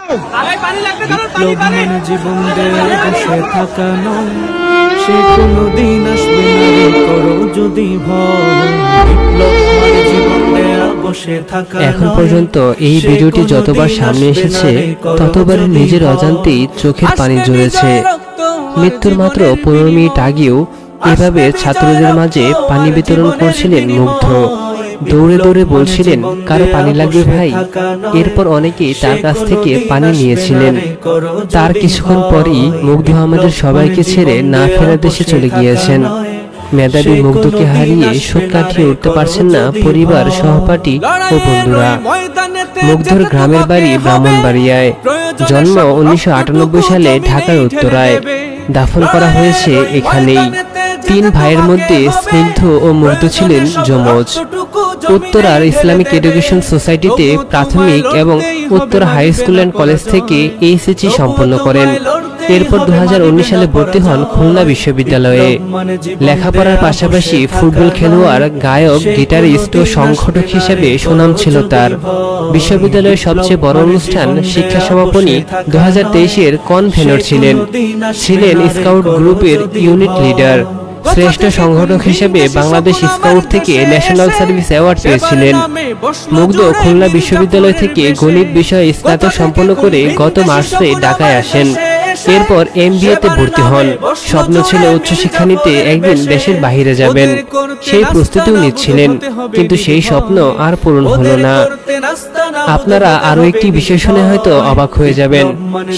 বিপ্লব মানে জীবন দিয়ে বসে থাকা নয়, সে কোনদিন আসবে না রে করো যদি ভয়। বিপ্লব মানে জীবন দিয়ে বসে থাকা। এখন পর্যন্ত এই ভিডিওটি যতবার সামনে এসেছে ততবার নিজের অজান্তেই চোখের পানি ঝরেছে। মৃত্যুর মাত্র 15 মিনিট আগেও এভাবে ছাত্রদের মাঝে পানি বিতরণ করছিলেন মুগ্ধ। দৌড়ে দৌড়ে বলছিলেন কারো পানি লাগবে ভাই। এরপর অনেকেই তার কাছ থেকে পানি নিয়েছিলেন। তার কিছুক্ষণ পরই মুগ্ধ আমাদের সবাইকে ছেড়ে না ফেরার দেশে চলে গিয়েছেন। মেধাবী মুগ্ধকে হারিয়ে শোক কাটিয়ে উঠতে পারছেন না পরিবার, সহপাঠী ও বন্ধুরা। মুগ্ধর গ্রামের বাড়ি ব্রাহ্মণবাড়িয়ায়। জন্ম 1998 সালে ঢাকার উত্তরায়। দাফন করা হয়েছে এখানেই। 3 ভাইয়ের মধ্যে স্নিগ্ধ ও মুগ্ধ ছিলেন যমজ। উত্তরার ইসলামিক এডুকেশন সোসাইটিতে প্রাথমিক এবং Uttara High School and College থেকে এইচএসসি সম্পন্ন করেন। এরপর 2019 সালে ভর্তি হন খুলনা বিশ্ববিদ্যালয়ে। লেখাপড়ার পাশাপাশি ফুটবল খেলোয়াড়, গায়ক, গিটারিস্ট ও সংগঠক হিসেবে সুনাম ছিল তার। বিশ্ববিদ্যালয়ের সবচেয়ে বড় অনুষ্ঠান শিক্ষা সমাপনী 2023-এর কনভেনর ছিলেন স্কাউট গ্রুপের ইউনিট লিডার। শ্রেষ্ঠ সংগঠক হিসেবে বাংলাদেশ স্কাউট থেকে ন্যাশনাল সার্ভিস অ্যাওয়ার্ড পেয়েছিলেন। মুগ্ধ খুলনা বিশ্ববিদ্যালয় থেকে গণিত বিষয়ে স্নাতক সম্পন্ন করে গত মার্চে ঢাকায় আসেন। এরপর MBA-তে ভর্তি হন। স্বপ্ন ছিল উচ্চশিক্ষা নিতে একদিন দেশের বাইরে যাবেন। সেই প্রস্তুতিও নিচ্ছিলেন, কিন্তু সেই স্বপ্ন আর পূরণ হলো না। আপনারা আরো একটি বিষয় শুনে হয়তো অবাক হয়ে যাবেন।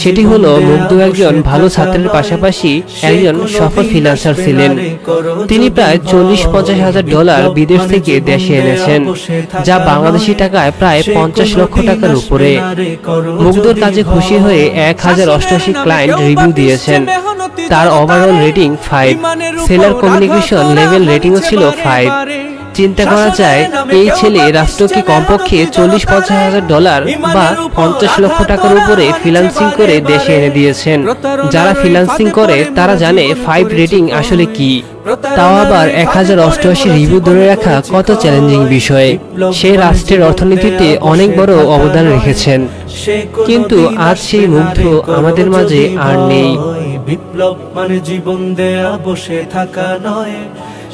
সেটি হলো মুগ্ধ একজন ভালো ছাত্রের পাশাপাশি একজন সফল ফ্রিল্যান্সার ছিলেন। তিনি প্রায় 40-50 হাজার ডলার বিদেশ থেকে দেশে এনেছেন, যা বাংলাদেশি টাকায় প্রায় 50 লক্ষ টাকার উপরে। মুগ্ধর কাজে খুশি হয়ে 1088 ক্লায়েন্ট রিভিউ দিয়েছেন। তার overall rating 5, seller communication level রেটিংও ছিল 5। চিন্তা করা যায় এই ছেলে রাষ্ট্রকে কমপক্ষে 40-50 হাজার ডলার বা 50 লক্ষ টাকার উপরে ফ্রিল্যান্সিং করে দেশে এনে দিয়েছেন। যারা ফ্রিল্যান্সিং করে তারা জানে 5 রেটিং আসলে কি, তাও আবার 1088 রিভিউ ধরে রাখা কত চ্যালেঞ্জিং বিষয়। সে রাষ্ট্রের অর্থনীতিতে অনেক বড় অবদান রেখেছেন, কিন্তু আজ সেই মুগ্ধ আমাদের মাঝে আর নেই। বিপ্লব মানে জীবন দেয়া বসে থাকা নয়,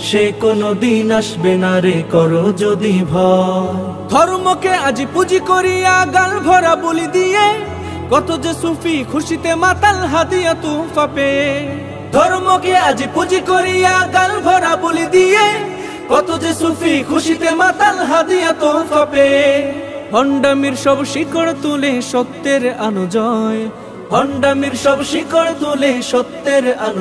সে কোনদিন আসবে না রে করো যদি ভয়। ধর্মকে আজি পুঁজি করিয়া গাল ভরা বলি দিয়ে কত যে সুফি খুশিতে মাতাল হাদিয়া তুফা পেয়ে। ধর্মকে আজি পুঁজি করিয়া গাল ভরা বলি দিয়ে কত যে সুফি খুশিতে মাতাল হাদিয়া তুফা পেয়ে। ভণ্ডামির সব শিকড় তুলে সত্যের আনো জয়, ভণ্ডামির সব শিকড় তুলে সত্যের আনো